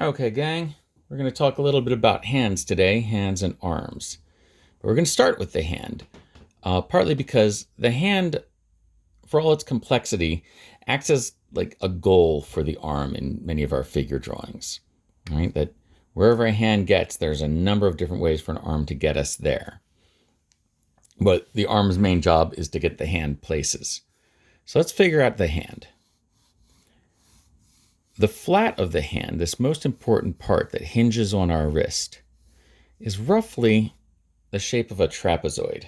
Okay, gang, we're going to talk a little bit about hands today, hands and arms. But we're going to start with the hand, partly because the hand, for all its complexity, acts as like a goal for the arm in many of our figure drawings. Right? That wherever a hand gets, there's a number of different ways for an arm to get us there. But the arm's main job is to get the hand places. So let's figure out the hand. The flat of the hand, this most important part that hinges on our wrist, is roughly the shape of a trapezoid.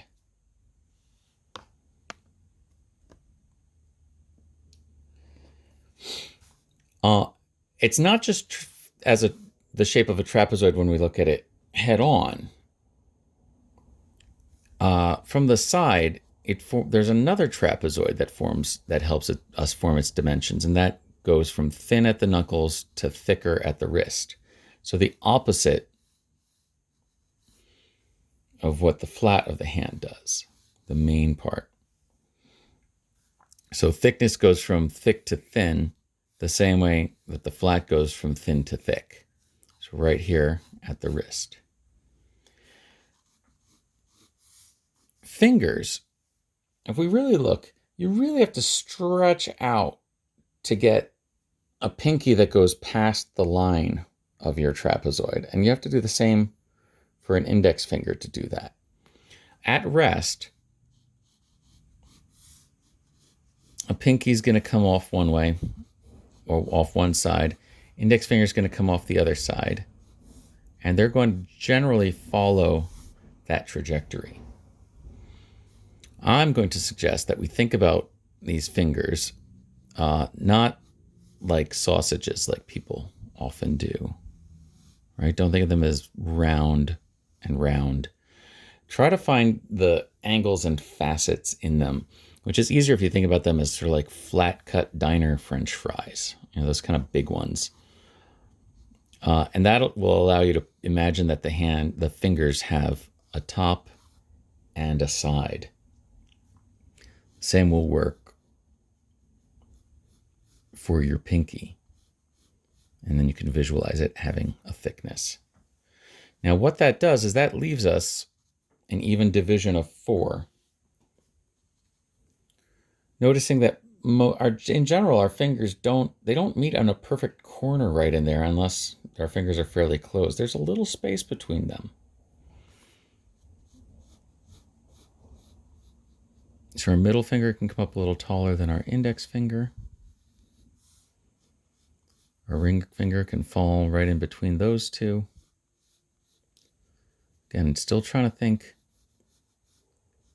It's not just as the shape of a trapezoid when we look at it head on. From the side, there's another trapezoid that helps us form its dimensions, and that goes from thin at the knuckles to thicker at the wrist. So the opposite of what the flat of the hand does, the main part. So thickness goes from thick to thin the same way that the flat goes from thin to thick. So right here at the wrist. Fingers, if we really look, you really have to stretch out to get a pinky that goes past the line of your trapezoid. And you have to do the same for an index finger to do that. At rest, a pinky is going to come off one way or off one side. Index finger is going to come off the other side. And they're going to generally follow that trajectory. I'm going to suggest that we think about these fingers not like sausages like people often do, right? Don't think of them as round and round. Try to find the angles and facets in them, which is easier if you think about them as sort of like flat cut diner French fries, those kind of big ones. And that will allow you to imagine that the fingers have a top and a side. Same will work for your pinky. And then you can visualize it having a thickness. Now, what that does is that leaves us an even division of 4. Noticing that in general, our fingers don't meet on a perfect corner right in there unless our fingers are fairly close. There's a little space between them. So our middle finger can come up a little taller than our index finger. Our ring finger can fall right in between those two. Again, still trying to think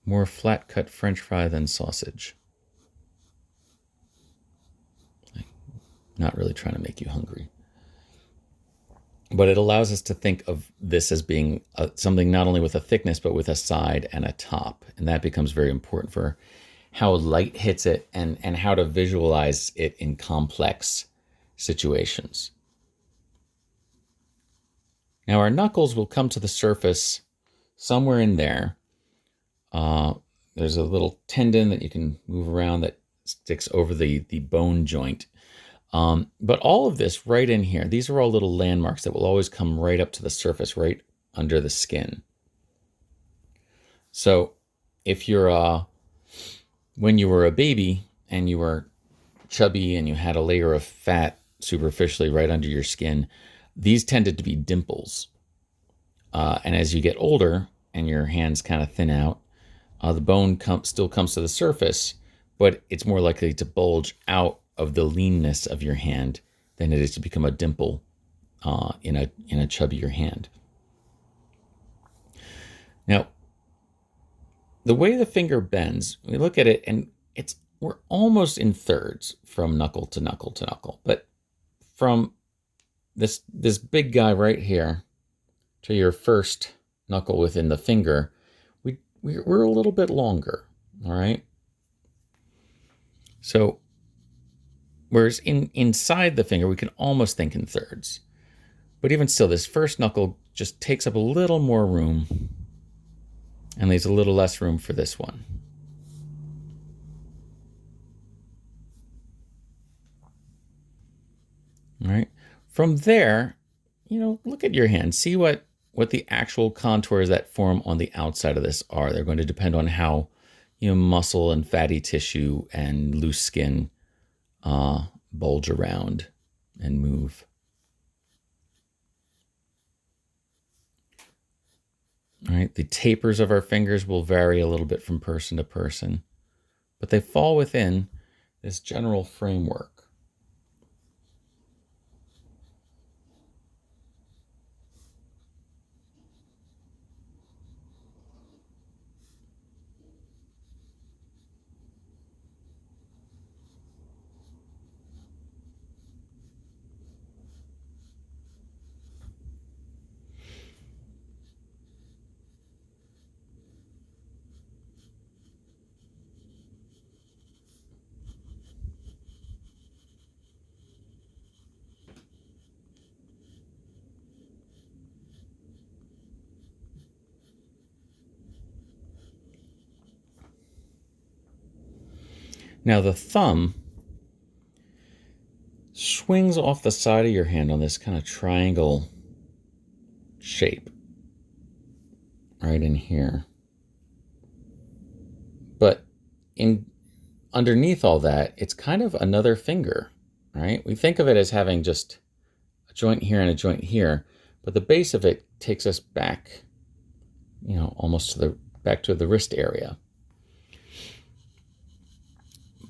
more flat cut French fry than sausage. Not really trying to make you hungry. But it allows us to think of this as being something not only with a thickness, but with a side and a top. And that becomes very important for how light hits it and how to visualize it in complex situations. Now our knuckles will come to the surface somewhere in there. There's a little tendon that you can move around that sticks over the bone joint. But all of this right in here, these are all little landmarks that will always come right up to the surface, right under the skin. So if you're, when you were a baby and you were chubby and you had a layer of fat superficially right under your skin, these tended to be dimples. And as you get older and your hands kind of thin out, the bone still comes to the surface, but it's more likely to bulge out of the leanness of your hand than it is to become a dimple in a chubbier hand. Now, the way the finger bends, we look at it and we're almost in thirds from knuckle to knuckle to knuckle, but from this big guy right here to your first knuckle within the finger, we're a little bit longer, all right? So whereas inside the finger, we can almost think in thirds. But even still, this first knuckle just takes up a little more room and leaves a little less room for this one. All right. From there, look at your hand. See what the actual contours that form on the outside of this are. They're going to depend on how, muscle and fatty tissue and loose skin bulge around and move. All right, the tapers of our fingers will vary a little bit from person to person, but they fall within this general framework. Now the thumb swings off the side of your hand on this kind of triangle shape right in here. But underneath all that, it's kind of another finger, right? We think of it as having just a joint here and a joint here, but the base of it takes us back, almost back to the wrist area.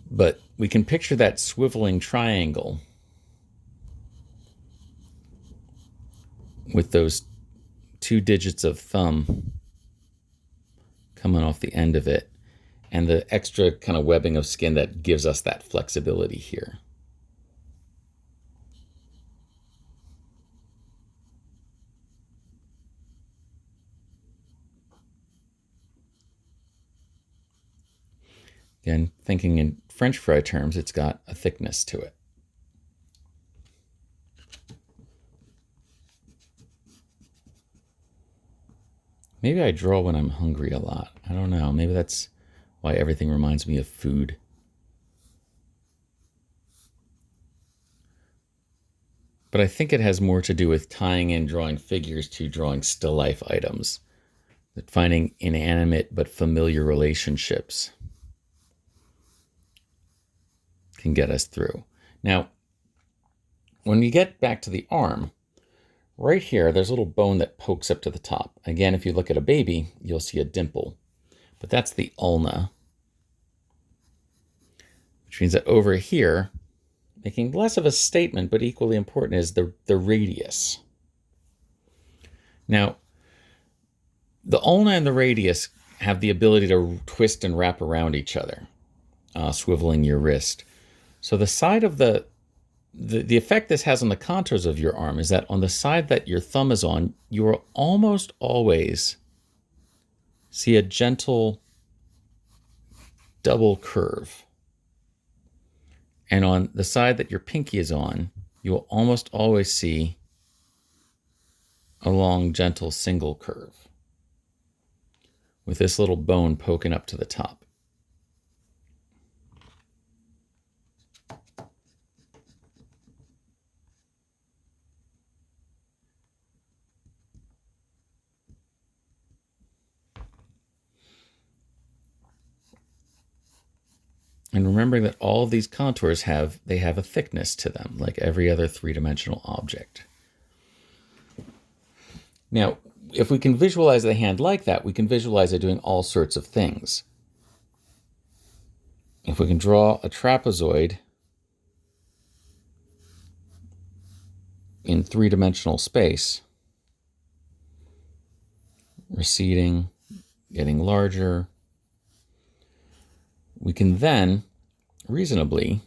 But we can picture that swiveling triangle with those 2 digits of thumb coming off the end of it, and the extra kind of webbing of skin that gives us that flexibility here. Again, thinking in French fry terms, it's got a thickness to it. Maybe I draw when I'm hungry a lot. I don't know. Maybe that's why everything reminds me of food. But I think it has more to do with tying in drawing figures to drawing still life items, that finding inanimate but familiar relationships can get us through. Now, when we get back to the arm, right here, there's a little bone that pokes up to the top. Again, if you look at a baby, you'll see a dimple, but that's the ulna, which means that over here, making less of a statement, but equally important, is the radius. Now, the ulna and the radius have the ability to twist and wrap around each other, swiveling your wrist. So the side of the effect this has on the contours of your arm is that on the side that your thumb is on, you will almost always see a gentle double curve. And on the side that your pinky is on, you will almost always see a long, gentle single curve with this little bone poking up to the top. And remembering that all of these contours have a thickness to them, like every other three-dimensional object. Now, if we can visualize the hand like that, we can visualize it doing all sorts of things. If we can draw a trapezoid in three-dimensional space, receding, getting larger, we can then reasonably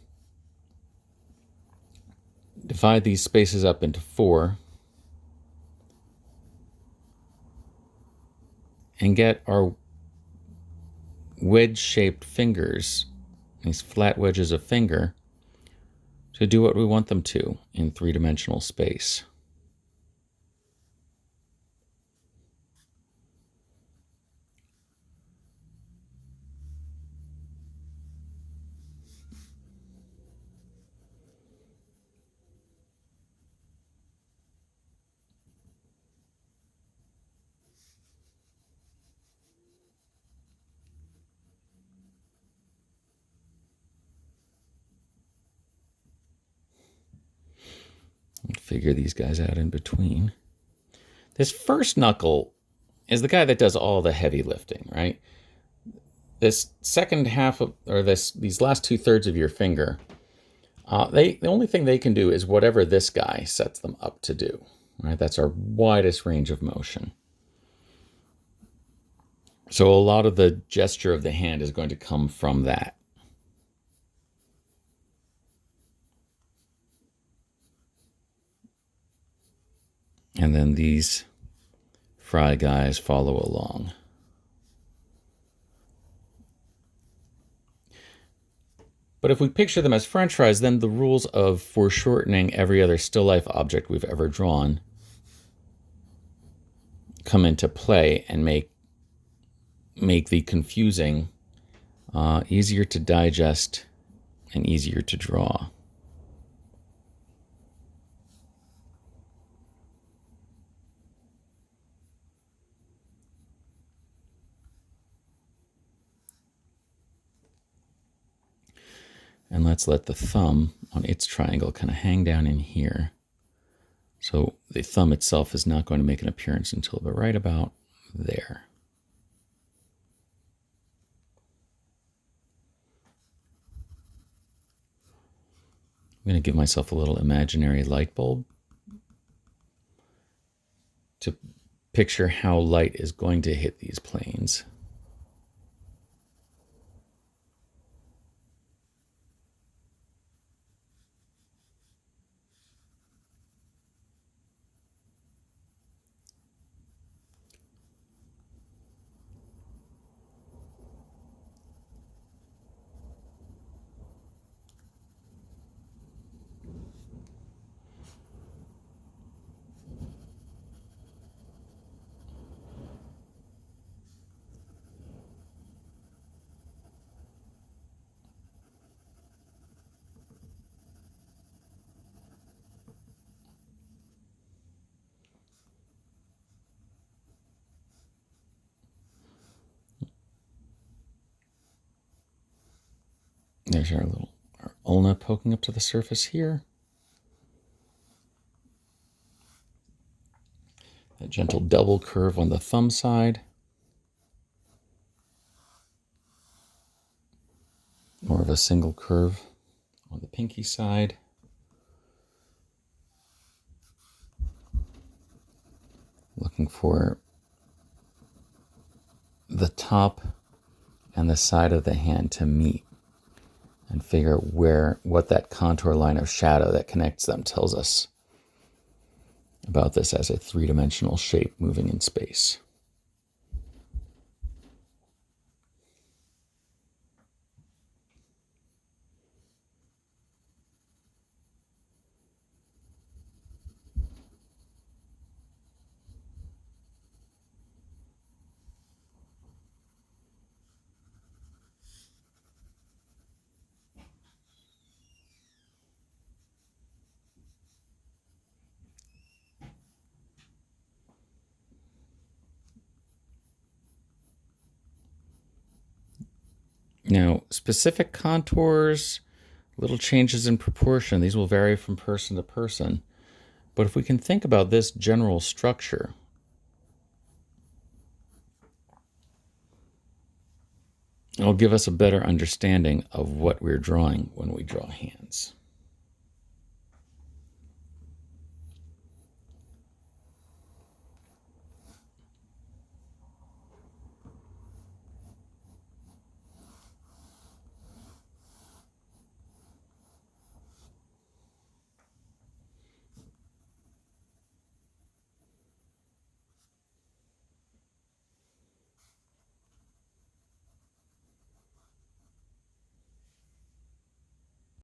divide these spaces up into 4 and get our wedge-shaped fingers, these flat wedges of finger, to do what we want them to in three-dimensional space. figure these guys out in between. This first knuckle is the guy that does all the heavy lifting, right? This second half of, or these last 2/3 of your finger, the only thing they can do is whatever this guy sets them up to do, right? That's our widest range of motion. So a lot of the gesture of the hand is going to come from that. And then these fry guys follow along. But if we picture them as French fries, then the rules of foreshortening every other still life object we've ever drawn come into play and make the confusing easier to digest and easier to draw. And let's let the thumb on its triangle kind of hang down in here. So the thumb itself is not going to make an appearance until right about there. I'm going to give myself a little imaginary light bulb to picture how light is going to hit these planes. There's our ulna poking up to the surface here. A gentle double curve on the thumb side. More of a single curve on the pinky side. Looking for the top and the side of the hand to meet and figure what that contour line of shadow that connects them tells us about this as a three-dimensional shape moving in space. Now, specific contours, little changes in proportion, these will vary from person to person. But if we can think about this general structure, it'll give us a better understanding of what we're drawing when we draw hands.